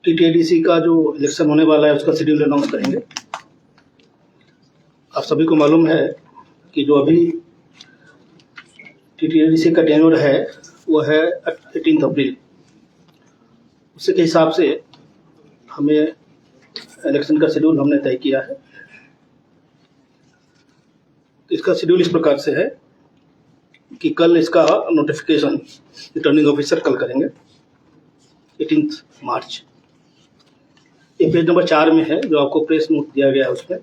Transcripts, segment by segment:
TTADC का जो election होने वाला है उसका शेड्यूल अनाउंस करेंगे। आप सभी को मालूम है कि जो अभी टीटीएडीसी का टेन्योर है वो है 18 अप्रैल। उसी के हिसाब से हमें इलेक्शन का शेड्यूल हमने तय किया है। इसका शेड्यूल इस प्रकार से है कि कल इसका नोटिफिकेशन रिटर्निंग ऑफिसर कल करेंगे 18 मार्च। ये पेज नंबर 4 में है जो आपको प्रेस नोट दिया गया है। उसमें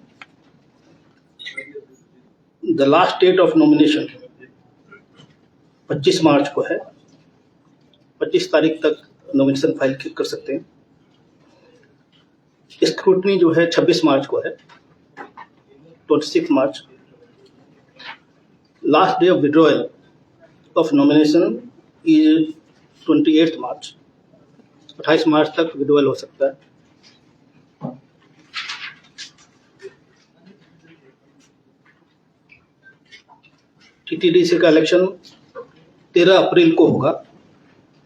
the last date of nomination 25 मार्च को है। 25 तारीख तक नॉमिनेशन फाइल कर सकते हैं। स्क्रूटनी जो है 26 मार्च को है, 26 मार्च। Last day of withdrawal of nomination is 28 March. 28 मार्च तक विड्रॉयल हो सकता है। टीटीडीसी का इलेक्शन 13 अप्रैल को होगा,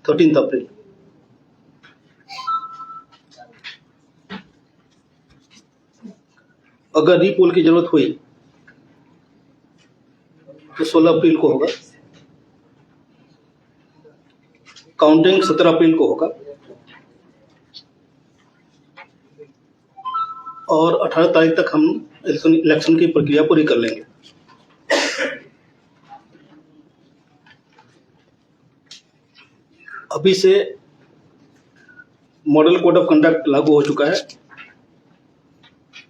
13 अप्रैल। अगर रीपोल की जरूरत हुई तो 16 अप्रैल को होगा। काउंटिंग 17 अप्रैल को होगा और 18 तारीख तक हम इलेक्शन की प्रक्रिया पूरी कर लेंगे। अभी से मॉडल कोड ऑफ कंडक्ट लागू हो चुका है।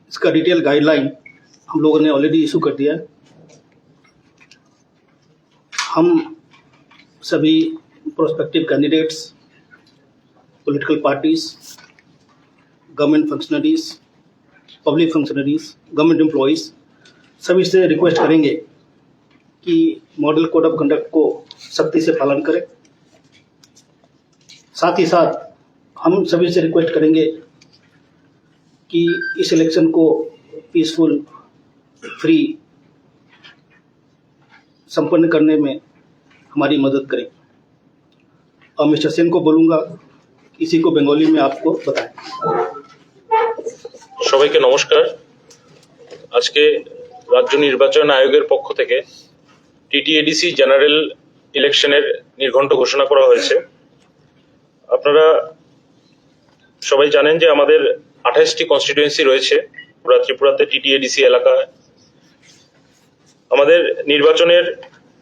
इसका डिटेल गाइडलाइन हम लोगों ने ऑलरेडी इशू कर दिया है। हम सभी prospective candidates, political parties, government functionaries, public functionaries, government employees सभी से रिक्वेस्ट करेंगे कि मॉडल कोड ऑफ कंडक्ट को सख्ती से पालन करें। साथ ही साथ हम सभी से रिक्वेस्ट करेंगे कि इस इलेक्शन को पीसफुल, फ्री संपन्न करने में हमारी मदद करें। और मिस्टर सेन को बोलूँगा इसी को बंगाली में आपको बताएं। সবাইকে নমস্কার। আজকে রাজ্য নির্বাচন আয়োগের পক্ষ থেকে টিটিএডিসি জেনারেল ইলেকশনের নির্ঘণ্ট ঘোষণা করা হয়েছে। আপনারা সবাই জানেন যে আমাদের 28টি কনস্টিটিউয়েন্সি রয়েছে পুরো ত্রিপুরাতে টিটিএডিসি এলাকায়। আমাদের নির্বাচনের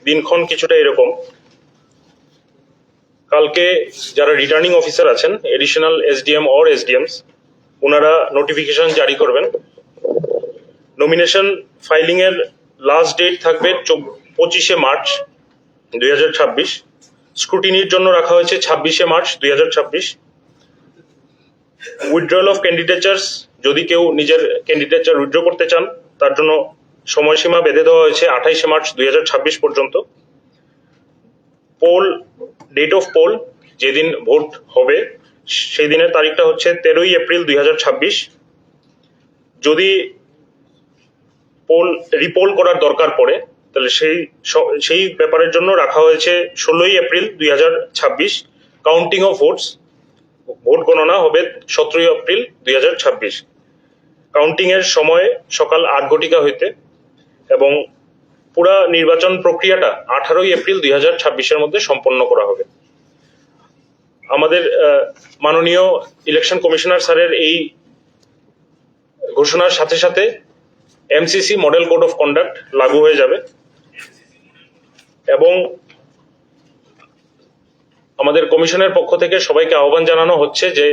দিনক্ষণ কিছুটা এরকম। কালকে যারা রিটার্নিং অফিসার আছেন, এডিশনাল এসডিএম অর এসডিএমস, ওনারা নোটিফিকেশন জারি করবেন। নমিনেশন ফাইলিং এর লাস্ট ডেট থাকবে 25 মার্চ 2026। স্ক্রুটিনির জন্য রাখা হয়েছে 26 মার্চ 2026। উইথড্রয়াল অফ ক্যান্ডিডেচার্স, যদি কেউ নিজের ক্যান্ডিডেচার উইথড্র করতে চান তার জন্য সময়সীমা বেঁধে দেওয়া হয়েছে 28 মার্চ 2026 পর্যন্ত। পোল, ডেট অফ পোল, যেদিন ভোট হবে সেই দিনের তারিখটা হচ্ছে 13 এপ্রিল 2026। যদি পোল রিপোল করার দরকার পড়ে তাহলে সেই ব্যাপারের জন্য রাখা হয়েছে 16 April 2026। Counting of votes, vote গণনা হবে 17 এপ্রিল 2026। কাউন্টিং এর সময় সকাল 8 ঘটিকা হইতে এবং পুরা নির্বাচন প্রক্রিয়াটা 18 এপ্রিল 2026-এর মধ্যে সম্পন্ন করা হবে। আমাদের মাননীয় ইলেকশন কমিশনার স্যারের এই ঘোষণার সাথে সাথে MCC model code of conduct লাগু হয়ে যাবে এবং আমাদের কমিশনের পক্ষ থেকে সবাইকে আহ্বান জানানো হচ্ছে যে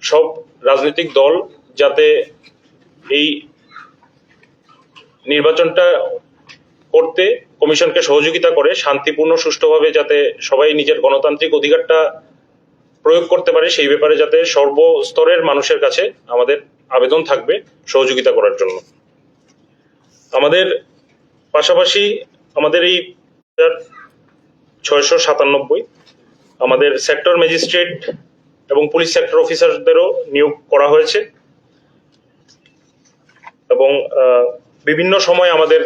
সব রাজনৈতিক দল যাতে এই নির্বাচনটা করতে কমিশনকে সহযোগিতা করে, শান্তিপূর্ণ সুষ্ঠুভাবে যাতে সবাই নিজের গণতান্ত্রিক অধিকারটা প্রয়োগ করতে পারে সেই ব্যাপারে যাতে সর্বস্তরের মানুষের কাছে আমাদের আবেদন থাকবে সহযোগিতা করার জন্য। আমাদের পাশাপাশি আমাদের এই 697 আমাদের সেক্টর ম্যাজিস্ট্রেট এবং পুলিশ সেক্টর অফিসারদেরও নিয়োগ করা হয়েছে এবং বিভিন্ন সময় আমাদের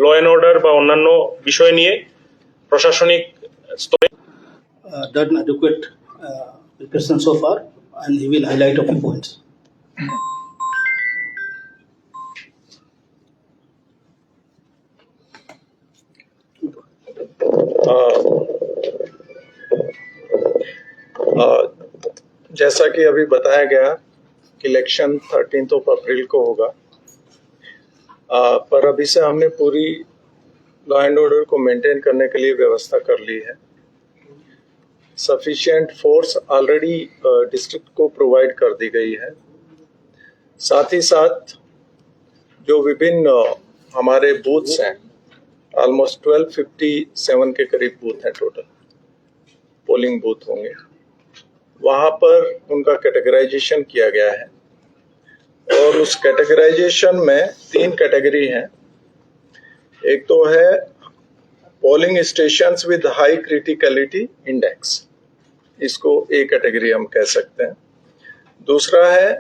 ল অ্যান্ড অর্ডার বা অন্যান্য বিষয় নিয়ে প্রশাসনিক স্তরে done adequate preparation so far. and he will highlight a few points. जैसा कि अभी बताया गया कि इलेक्शन 13 अप्रैल को होगा, पर अभी से हमने पूरी लॉ एंड ऑर्डर को मेंटेन करने के लिए व्यवस्था कर ली है। सफिशिएंट फोर्स ऑलरेडी डिस्ट्रिक्ट को प्रोवाइड कर दी गई है। साथ ही साथ जो विभिन्न हमारे बूथ्स हैं, ऑलमोस्ट 1257 के करीब बूथ हैं, टोटल पोलिंग बूथ होंगे, वहाँ पर उनका कैटेगराइजेशन किया गया है। और उस कैटेगराइजेशन में 3 कैटेगरी हैं। एक तो है polling stations with high criticality index, इसको ए कैटेगरी हम कह सकते हैं। दूसरा है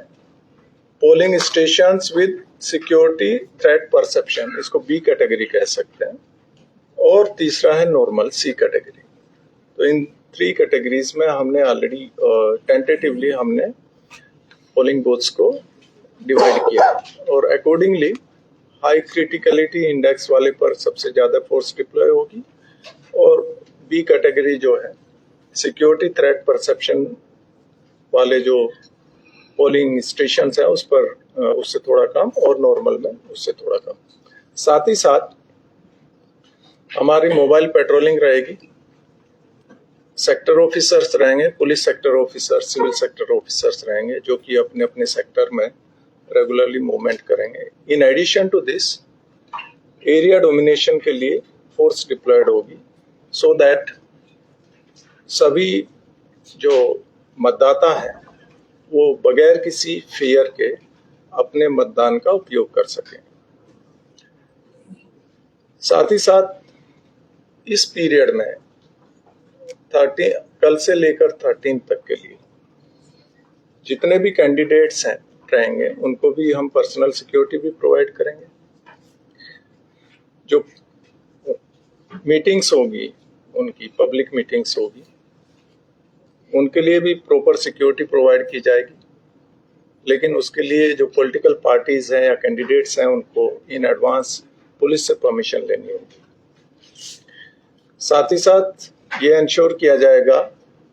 polling stations with security threat perception, इसको बी कैटेगरी कह सकते हैं। और तीसरा है नॉर्मल, सी कैटेगरी। तो इन 3 कैटेगरीज में हमने ऑलरेडी टेंटेटिवली हमने पोलिंग बूथ्स को डिवाइड किया और अकॉर्डिंगली हाई क्रिटिकलिटी इंडेक्स वाले पर सबसे ज़्यादा फोर्स डिप्लॉय होगी और बी कैटेगरी जो है सिक्योरिटी थ्रेट परसेप्शन वाले जो पोलिंग स्टेशन है उस पर उससे थोड़ा कम और नॉर्मल में उससे थोड़ा कम। साथ ही साथ हमारी मोबाइल पेट्रोलिंग रहेगी, सेक्टर ऑफिसर्स रहेंगे, police sector officers, civil sector officers रहेंगे जो कि अपने अपने सेक्टर में रेगुलरली मूवमेंट करेंगे। In addition to this area domination के लिए फोर्स डिप्लॉयड होगी सो दैट सभी जो मतदाता हैं वो बगैर किसी फियर के अपने मतदान का उपयोग कर सकें। साथ ही साथ इस पीरियड में 13 कल से लेकर 13 तक के लिए जितने भी कैंडिडेट्स हैं रहेंगे उनको भी हम पर्सनल सिक्योरिटी भी प्रोवाइड करेंगे। जो मीटिंग्स होगी, उनकी पब्लिक मीटिंग्स होगी, उनके लिए भी प्रॉपर सिक्योरिटी प्रोवाइड की जाएगी। लेकिन उसके लिए जो पॉलिटिकल पार्टीज हैं या कैंडिडेट्स हैं उनको इन एडवांस पुलिस से परमिशन लेनी होगी। साथ ही साथ ये इंश्योर किया जाएगा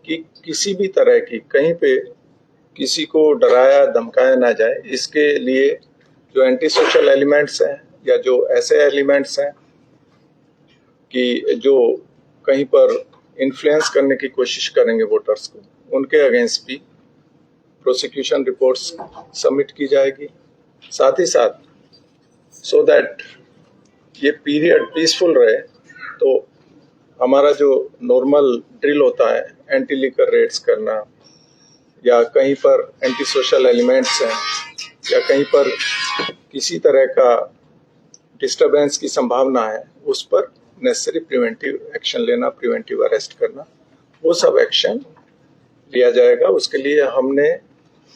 कि किसी भी तरह की कहीं पे किसी को डराया धमकाया ना जाए। इसके लिए जो एंटी सोशल एलिमेंट्स हैं या जो ऐसे एलिमेंट्स हैं कि जो कहीं पर इन्फ्लुएंस करने की कोशिश करेंगे वोटर्स को, उनके अगेंस्ट भी प्रोसिक्यूशन रिपोर्ट्स सबमिट की जाएगी। साथ ही साथ सो दैट ये पीरियड पीसफुल रहे तो हमारा जो नॉर्मल ड्रिल होता है, एंटी लिकर रेड्स करना या कहीं पर एंटी सोशल एलिमेंट्स हैं या कहीं पर किसी तरह का डिस्टरबेंस की संभावना है, उस पर नेसेसरी प्रिवेंटिव एक्शन लेना, प्रिवेंटिव अरेस्ट करना, वो सब एक्शन लिया जाएगा। उसके लिए हमने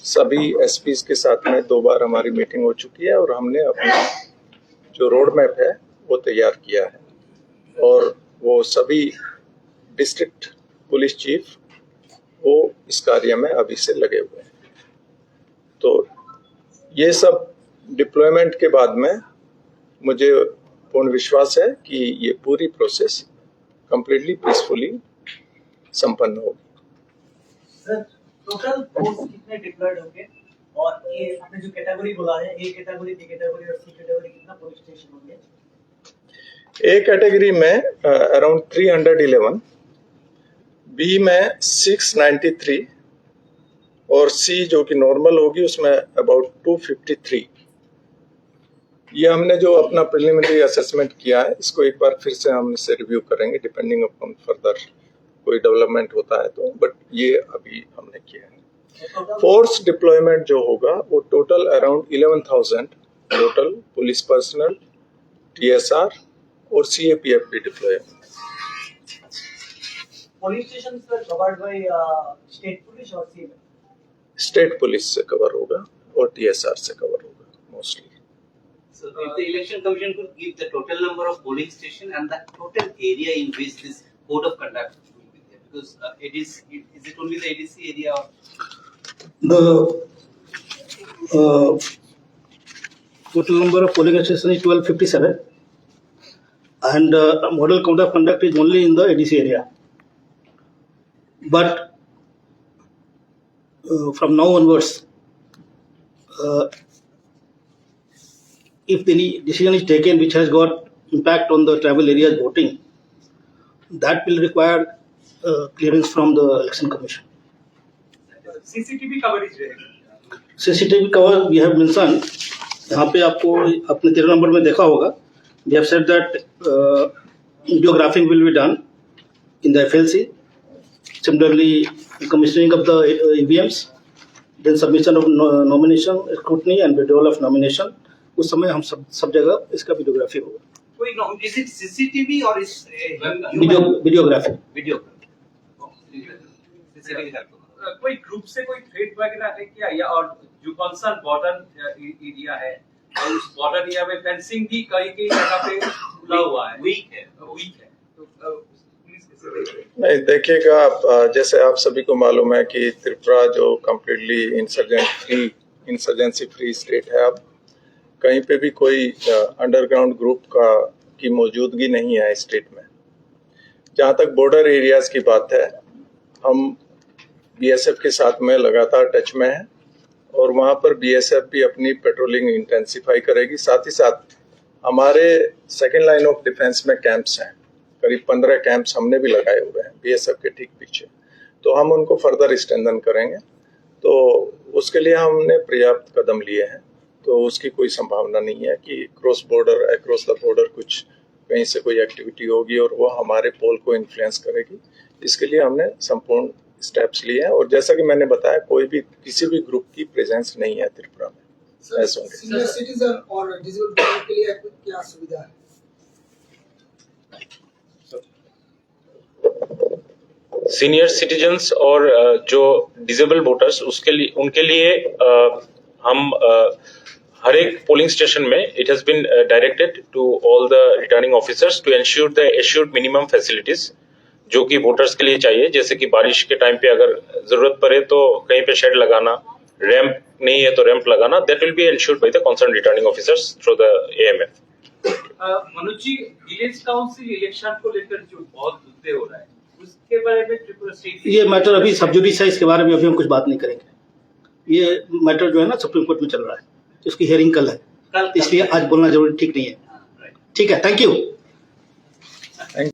सभी एसपीज के साथ में 2 बार हमारी मीटिंग हो चुकी है और हमने अपना जो रोड मैप है वो तैयार किया है और वो सभी डिस्ट्रिक्ट पुलिस चीफ वो इस कार्य में अभी से लगे हुए हैं। तो ये सब डिप्लॉयमेंट के बाद में मुझे पूर्ण विश्वास है कि ये पूरी प्रोसेस कंप्लीटली पीसफुली संपन्न होगी। सर, टोटल फोर्स कितने डिप्लॉयड होंगे और ये आपने जो कैटेगरी बोला है, ए कैटेगरी, बी कैटेगरी और सी कैटेगरी, कितना पुलिस स्टेशन होंगे? ए कैटेगरी में अराउंड 311, बी में 693 और सी जो कि नॉर्मल होगी उसमें अबाउट 253। ये हमने जो अपना प्रिलिमिनरी असेसमेंट किया है इसको एक बार फिर से हम इसे रिव्यू करेंगे डिपेंडिंग अपॉन फर्दर कोई डेवलपमेंट होता है तो, बट ये अभी हमने किया है। फोर्स डिप्लॉयमेंट जो होगा वो total around 11,000 total police personal, TSR और CAPF भी डिप्लॉय है। Police station sir covered by state police और सी स्टेट पुलिस से कवर होगा और TSR से कवर होगा mostly. So if the election commission could give the total number of polling station and the total area in which this code of conduct will be there, because is it only the ADC area? Or The total number of polling stations is 1257, and model code of conduct is only in the ADC area. But from now onwards, if any decision is taken which has got impact on the tribal areas voting, that will require clearance from the election commission. CCTV coverage रहेगा. CCTV cover we have mentioned. यहाँ पे आपको अपने 13 number में देखा होगा. We have said that videographing will be done in the FLC. Similarly, commissioning of the EVMs, then submission of nomination, scrutiny and withdrawal of nomination. उस समय हम सब जगह इसका वीडियोग्राफी होगा. Wait, no, is it CCTV or is videography. video? CCTV है तो. कोई ग्रुप से कोई थ्रेट वगैरह है क्या, या और जो कंसर्न बॉर्डर एरिया है और उस बॉर्डर एरिया में फेंसिंग भी कई जगह पे खुला हुआ है, Weak है. तो पुलिस कैसे देख रही है? नहीं, देखिएगा आप, जैसे आप सभी को मालूम है कि त्रिपुरा जो कम्प्लीटली इंसर्जेंसी फ्री स्टेट है, अब कहीं पे भी कोई अंडरग्राउंड ग्रुप की मौजूदगी नहीं है स्टेट में. जहाँ तक बॉर्डर एरियाज की बात है, हम बीएसएफ के साथ में लगातार टच में है और वहाँ पर बीएसएफ भी अपनी पेट्रोलिंग इंटेंसिफाई करेगी. साथ ही साथ हमारे सेकेंड लाइन ऑफ डिफेंस में कैंप्स हैं, करीब 15 कैंप्स हमने भी लगाए हुए हैं बीएसएफ के ठीक पीछे, तो हम उनको फर्दर स्ट्रेंथन करेंगे. तो उसके लिए हमने पर्याप्त कदम लिए हैं, तो उसकी कोई संभावना नहीं है कि अक्रॉस द बॉर्डर कुछ कहीं से कोई एक्टिविटी होगी और वो हमारे पोल को इन्फ्लुएंस करेगी. इसके लिए हमने संपूर्ण स्टेप्स लिए हैं और जैसा कि मैंने बताया, कोई भी किसी भी ग्रुप की प्रेजेंस नहीं है त्रिपुरा में. सीनियर सिटीजन और डिसेबल्ड लोगों के लिए क्या सुविधा है? सीनियर सिटीजन्स और जो डिसेबल वोटर्स उनके लिए हम हर एक पोलिंग स्टेशन में it has been directed to all the returning officers to ensure the assured minimum facilities जो कि वोटर्स के लिए चाहिए. जैसे कि बारिश के टाइम पे अगर जरूरत पड़े तो कहीं पे शेड लगाना, रैंप नहीं है तो रैंप लगाना, that will be ensured by the concern returning officers through the AMF. Manoj ji, village council election को लेकर जो बहुत मुद्दे हो रहा है, उसके बारे में त्रिपुरा स्टेट ये मैटर अभी सब जुडिस है, इसके बारे में अभी हम कुछ बात नहीं करेंगे. ये मैटर जो है ना सुप्रीम कोर्ट में चल रहा है, इसकी हियरिंग कल है, इसलिए आज बोलना जरूरी ठीक नहीं है. ठीक है, थैंक यू.